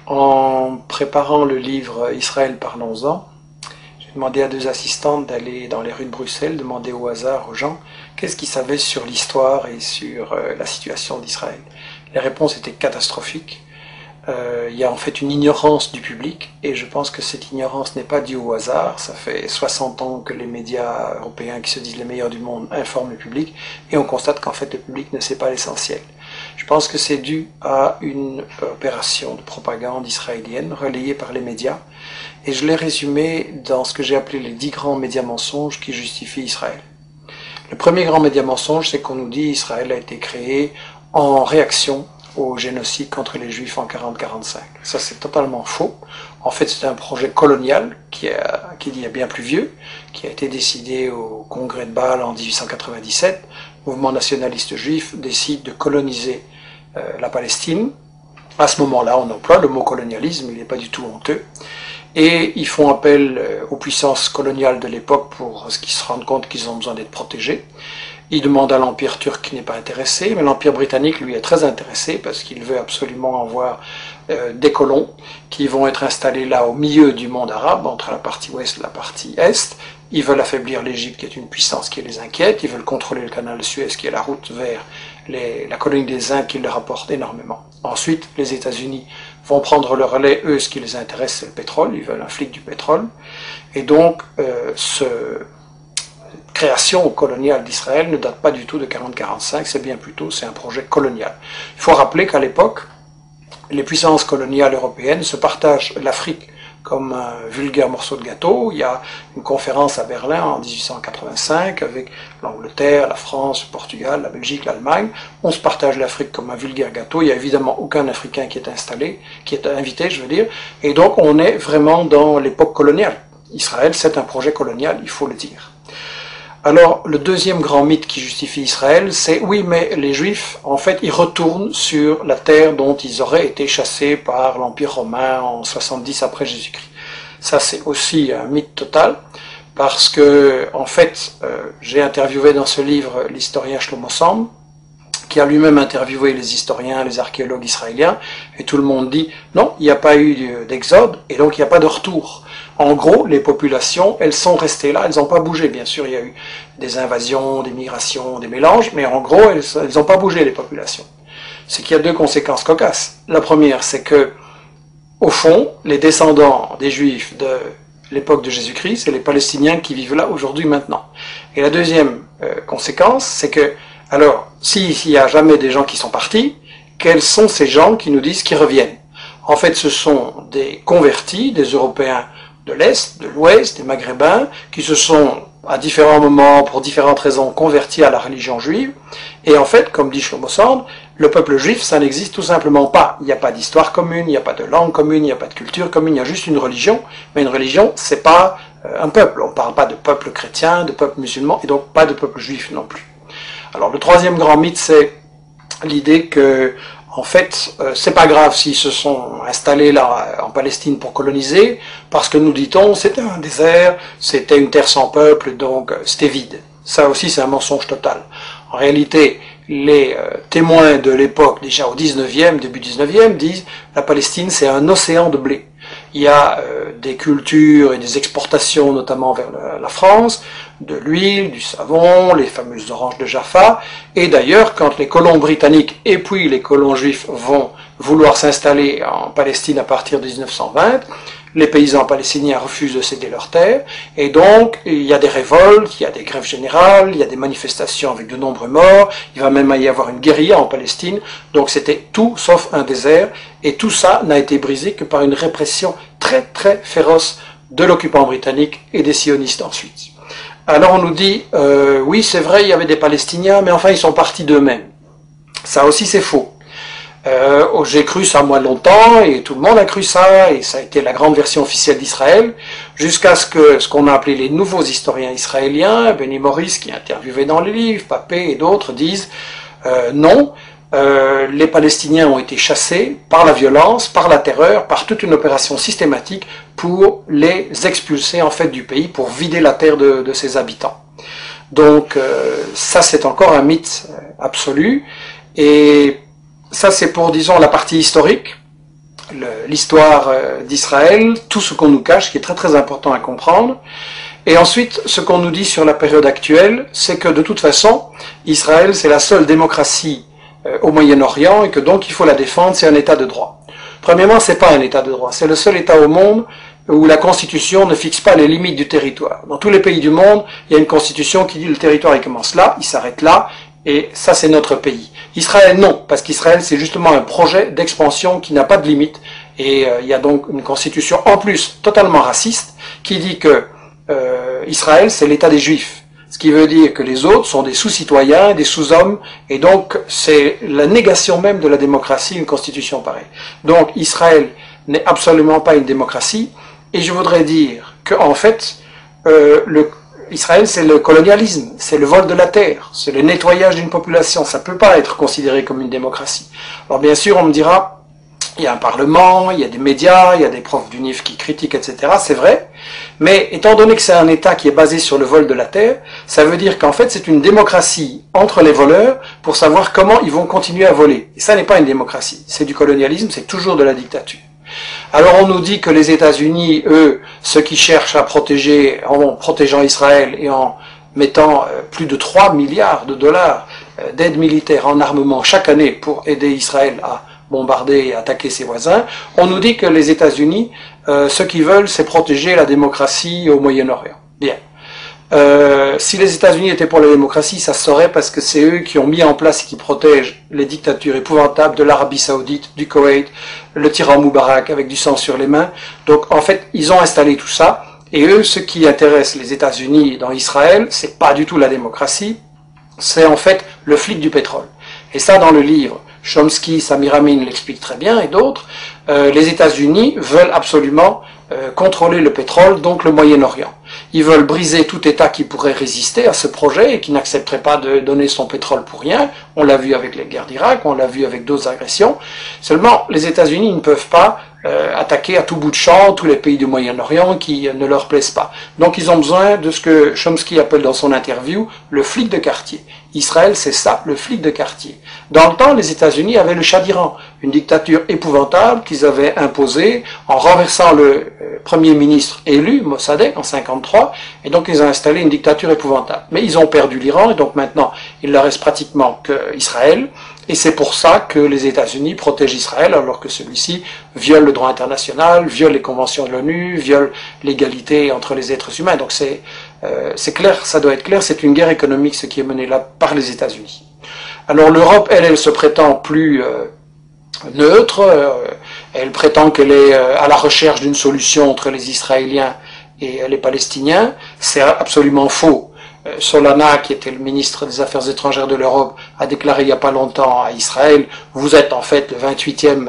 En préparant le livre Israël, parlons-en, j'ai demandé à deux assistantes d'aller dans les rues de Bruxelles, demander au hasard aux gens qu'est-ce qu'ils savaient sur l'histoire et sur la situation d'Israël. Les réponses étaient catastrophiques. Il y a en fait une ignorance du public, et je pense que cette ignorance n'est pas due au hasard. Ça fait 60 ans que les médias européens, qui se disent les meilleurs du monde, informent le public, et on constate qu'en fait le public ne sait pas l'essentiel. Je pense que c'est dû à une opération de propagande israélienne relayée par les médias, et je l'ai résumé dans ce que j'ai appelé les 10 grands médias mensonges qui justifient Israël. Le premier grand média mensonge, c'est qu'on nous dit qu'Israël a été créé en réaction au génocide contre les Juifs en 40-45. Ça, c'est totalement faux. En fait, c'est un projet colonial qui est bien plus vieux, qui a été décidé au congrès de Bâle en 1897. Le mouvement nationaliste juif décide de coloniser la Palestine. À ce moment-là, on emploie le mot colonialisme, il n'est pas du tout honteux. Et ils font appel aux puissances coloniales de l'époque pour qu'ils se rendent compte qu'ils ont besoin d'être protégés. Ils demandent à l'Empire turc qui n'est pas intéressé, mais l'Empire britannique, lui, est très intéressé parce qu'il veut absolument avoir des colons qui vont être installés là au milieu du monde arabe, entre la partie ouest et la partie est. Ils veulent affaiblir l'Égypte, qui est une puissance qui les inquiète. Ils veulent contrôler le canal de Suez, qui est la route vers la colonie des Indes, qui leur apporte énormément. Ensuite, les États-Unis vont prendre le relais. Eux, ce qui les intéresse, c'est le pétrole. Ils veulent un flic du pétrole. Et donc, création coloniale d'Israël ne date pas du tout de 40-45, c'est bien plus tôt, c'est un projet colonial. Il faut rappeler qu'à l'époque, les puissances coloniales européennes se partagent l'Afrique comme un vulgaire morceau de gâteau. Il y a une conférence à Berlin en 1885 avec l'Angleterre, la France, le Portugal, la Belgique, l'Allemagne. On se partage l'Afrique comme un vulgaire gâteau. Il n'y a évidemment aucun Africain qui est invité, je veux dire. Et donc on est vraiment dans l'époque coloniale. Israël, c'est un projet colonial, il faut le dire. Alors, le deuxième grand mythe qui justifie Israël, c'est oui, mais les Juifs, en fait, ils retournent sur la terre dont ils auraient été chassés par l'Empire romain en 70 après Jésus-Christ. Ça, c'est aussi un mythe total, parce que, en fait, j'ai interviewé dans ce livre l'historien Shlomo Sam, qui a lui-même interviewé les historiens, les archéologues israéliens, et tout le monde dit non, il n'y a pas eu d'exode, et donc il n'y a pas de retour. En gros, les populations, elles sont restées là, elles n'ont pas bougé. Bien sûr, il y a eu des invasions, des migrations, des mélanges, mais en gros, elles n'ont pas bougé, les populations. C'est qu'il y a deux conséquences cocasses. La première, c'est que, au fond, les descendants des Juifs de l'époque de Jésus-Christ, c'est les Palestiniens qui vivent là aujourd'hui, maintenant. Et la deuxième conséquence, c'est que, alors, s'il n'y a jamais des gens qui sont partis, quels sont ces gens qui nous disent qu'ils reviennent? En fait, ce sont des convertis, des Européens de l'Est, de l'Ouest, des Maghrébins, qui se sont, à différents moments, pour différentes raisons, convertis à la religion juive. Et en fait, comme dit Shlomo Sand, le peuple juif, ça n'existe tout simplement pas. Il n'y a pas d'histoire commune, il n'y a pas de langue commune, il n'y a pas de culture commune, il y a juste une religion. Mais une religion, c'est pas un peuple. On ne parle pas de peuple chrétien, de peuple musulman, et donc pas de peuple juif non plus. Alors, le troisième grand mythe, c'est l'idée que, en fait, c'est pas grave s'ils se sont installés là en Palestine pour coloniser, parce que nous dit-on, c'était un désert, c'était une terre sans peuple, donc c'était vide. Ça aussi, c'est un mensonge total. En réalité, les témoins de l'époque, déjà au 19e, début 19e, disent la Palestine, c'est un océan de blé. Il y a des cultures et des exportations, notamment vers la France, de l'huile, du savon, les fameuses oranges de Jaffa. Et d'ailleurs, quand les colons britanniques et puis les colons juifs vont vouloir s'installer en Palestine à partir de 1920, les paysans palestiniens refusent de céder leurs terres, et donc il y a des révoltes, il y a des grèves générales, il y a des manifestations avec de nombreux morts, il va même y avoir une guérilla en Palestine, donc c'était tout sauf un désert, et tout ça n'a été brisé que par une répression très très féroce de l'occupant britannique et des sionistes ensuite. Alors on nous dit, oui c'est vrai, il y avait des Palestiniens, mais enfin ils sont partis d'eux-mêmes. Ça aussi c'est faux. J'ai cru ça moi longtemps, et tout le monde a cru ça, et ça a été la grande version officielle d'Israël, jusqu'à ce qu'on a appelé les nouveaux historiens israéliens, Benny Morris qui est interviewé dans les livres, Papé et d'autres disent non, les Palestiniens ont été chassés par la violence, par la terreur, par toute une opération systématique pour les expulser en fait du pays, pour vider la terre de ses habitants. Donc ça c'est encore un mythe absolu, et ça c'est pour, disons, la partie historique. l'histoire d'Israël, tout ce qu'on nous cache, qui est très très important à comprendre. Et ensuite, ce qu'on nous dit sur la période actuelle, c'est que de toute façon, Israël, c'est la seule démocratie au Moyen-Orient et que donc il faut la défendre, c'est un État de droit. Premièrement, c'est pas un État de droit, c'est le seul État au monde où la Constitution ne fixe pas les limites du territoire. Dans tous les pays du monde, il y a une Constitution qui dit le territoire il commence là, il s'arrête là, et ça c'est notre pays. Israël non, parce qu'Israël c'est justement un projet d'expansion qui n'a pas de limite, et il y a donc une Constitution en plus totalement raciste qui dit que Israël c'est l'État des Juifs. Ce qui veut dire que les autres sont des sous-citoyens, des sous-hommes, et donc c'est la négation même de la démocratie, une constitution pareille. Donc Israël n'est absolument pas une démocratie, et je voudrais dire que en fait, Israël c'est le colonialisme, c'est le vol de la terre, c'est le nettoyage d'une population, ça ne peut pas être considéré comme une démocratie. Alors bien sûr on me dira, il y a un parlement, il y a des médias, il y a des profs d'UNIF qui critiquent, etc. C'est vrai, mais étant donné que c'est un État qui est basé sur le vol de la terre, ça veut dire qu'en fait c'est une démocratie entre les voleurs pour savoir comment ils vont continuer à voler. Et ça n'est pas une démocratie, c'est du colonialisme, c'est toujours de la dictature. Alors on nous dit que les États-Unis, eux, ceux qui cherchent à protéger, en protégeant Israël et en mettant plus de 3 milliards de dollars d'aide militaire en armement chaque année pour aider Israël à bombarder et attaquer ses voisins, on nous dit que les États-Unis, ce qu'ils veulent, c'est protéger la démocratie au Moyen-Orient. Bien. Si les États-Unis étaient pour la démocratie, ça se saurait parce que c'est eux qui ont mis en place et qui protègent les dictatures épouvantables de l'Arabie Saoudite, du Koweït, le tyran Moubarak avec du sang sur les mains. Donc en fait, ils ont installé tout ça. Et eux, ce qui intéresse les États-Unis dans Israël, c'est pas du tout la démocratie, c'est en fait le flic du pétrole. Et ça, dans le livre, Chomsky, Samir Amin l'explique très bien, et d'autres, les États-Unis veulent absolument contrôler le pétrole, donc le Moyen-Orient. Ils veulent briser tout État qui pourrait résister à ce projet et qui n'accepterait pas de donner son pétrole pour rien. On l'a vu avec les guerres d'Irak, on l'a vu avec d'autres agressions. Seulement, les États-Unis ne peuvent pas attaquer à tout bout de champ tous les pays du Moyen-Orient qui ne leur plaisent pas. Donc ils ont besoin de ce que Chomsky appelle dans son interview le flic de quartier. Israël, c'est ça, le flic de quartier. Dans le temps, les États-Unis avaient le Shah d'Iran, une dictature épouvantable qu'ils avaient imposée en renversant le premier ministre élu, Mossadegh, en 1953, et donc ils ont installé une dictature épouvantable. Mais ils ont perdu l'Iran, et donc maintenant, il ne reste pratiquement qu'Israël, et c'est pour ça que les États-Unis protègent Israël, alors que celui-ci viole le droit international, viole les conventions de l'ONU, viole l'égalité entre les êtres humains. Donc c'est clair, ça doit être clair, c'est une guerre économique ce qui est mené là par les États-Unis. Alors l'Europe, elle se prétend plus neutre, elle prétend qu'elle est à la recherche d'une solution entre les Israéliens et les Palestiniens. C'est absolument faux. Solana, qui était le ministre des Affaires étrangères de l'Europe, a déclaré il n'y a pas longtemps à Israël, vous êtes en fait le 28e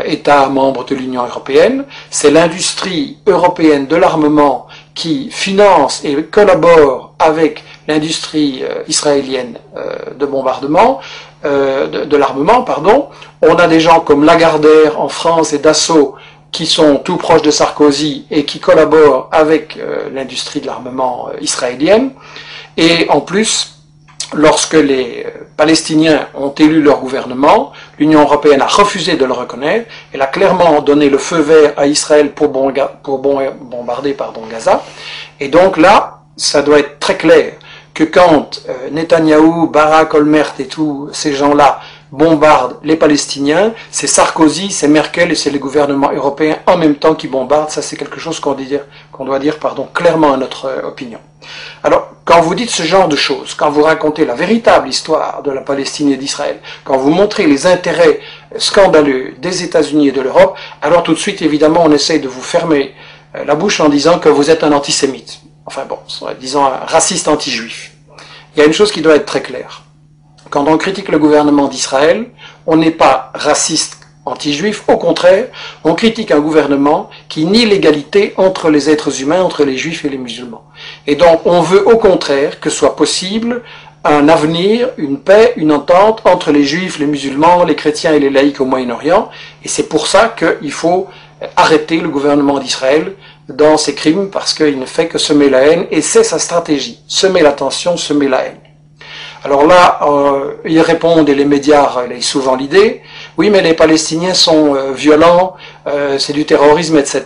État membre de l'Union européenne. C'est l'industrie européenne de l'armement qui finance et collabore avec l'industrie israélienne de bombardement, de l'armement, pardon. On a des gens comme Lagardère en France et Dassault qui sont tout proches de Sarkozy et qui collaborent avec l'industrie de l'armament israélienne. Et en plus, lorsque les Palestiniens ont élu leur gouvernement, l'Union européenne a refusé de le reconnaître. Elle a clairement donné le feu vert à Israël pour bombarder Gaza. Et donc là, ça doit être très clair que quand Netanyahou, Barak, Olmert et tous ces gens-là bombardent les Palestiniens, c'est Sarkozy, c'est Merkel et c'est les gouvernements européens en même temps qui bombardent. Ça, c'est quelque chose qu'on doit dire clairement à notre opinion. Alors, quand vous dites ce genre de choses, quand vous racontez la véritable histoire de la Palestine et d'Israël, quand vous montrez les intérêts scandaleux des États-Unis et de l'Europe, alors tout de suite, évidemment, on essaye de vous fermer la bouche en disant que vous êtes un antisémite. Enfin bon, disons un raciste anti-juif. Il y a une chose qui doit être très claire. Quand on critique le gouvernement d'Israël, on n'est pas raciste anti-juif, au contraire, on critique un gouvernement qui nie l'égalité entre les êtres humains, entre les juifs et les musulmans. Et donc on veut au contraire que soit possible un avenir, une paix, une entente entre les juifs, les musulmans, les chrétiens et les laïcs au Moyen-Orient, et c'est pour ça qu'il faut arrêter le gouvernement d'Israël dans ses crimes, parce qu'il ne fait que semer la haine, et c'est sa stratégie, semer la tension, semer la haine. Alors là, ils répondent, et les médias relayent souvent l'idée, oui, mais les Palestiniens sont violents, c'est du terrorisme, etc.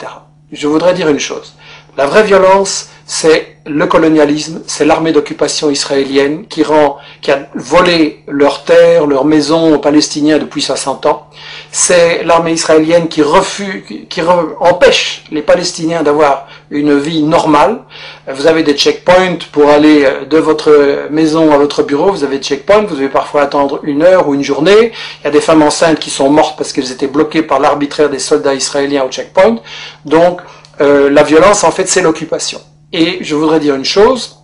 Je voudrais dire une chose. La vraie violence, c'est le colonialisme, c'est l'armée d'occupation israélienne qui a volé leurs terres, leurs maisons aux Palestiniens depuis 60 ans. C'est l'armée israélienne qui empêche les Palestiniens d'avoir une vie normale. Vous avez des checkpoints pour aller de votre maison à votre bureau, vous avez des checkpoints, vous devez parfois attendre 1 heure ou une journée. Il y a des femmes enceintes qui sont mortes parce qu'elles étaient bloquées par l'arbitraire des soldats israéliens au checkpoint. Donc, la violence, en fait, c'est l'occupation. Et je voudrais dire une chose,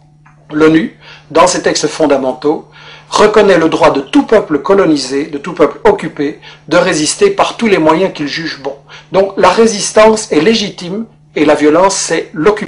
l'ONU, dans ses textes fondamentaux, reconnaît le droit de tout peuple colonisé, de tout peuple occupé, de résister par tous les moyens qu'il juge bons. Donc la résistance est légitime et la violence, c'est l'occupation.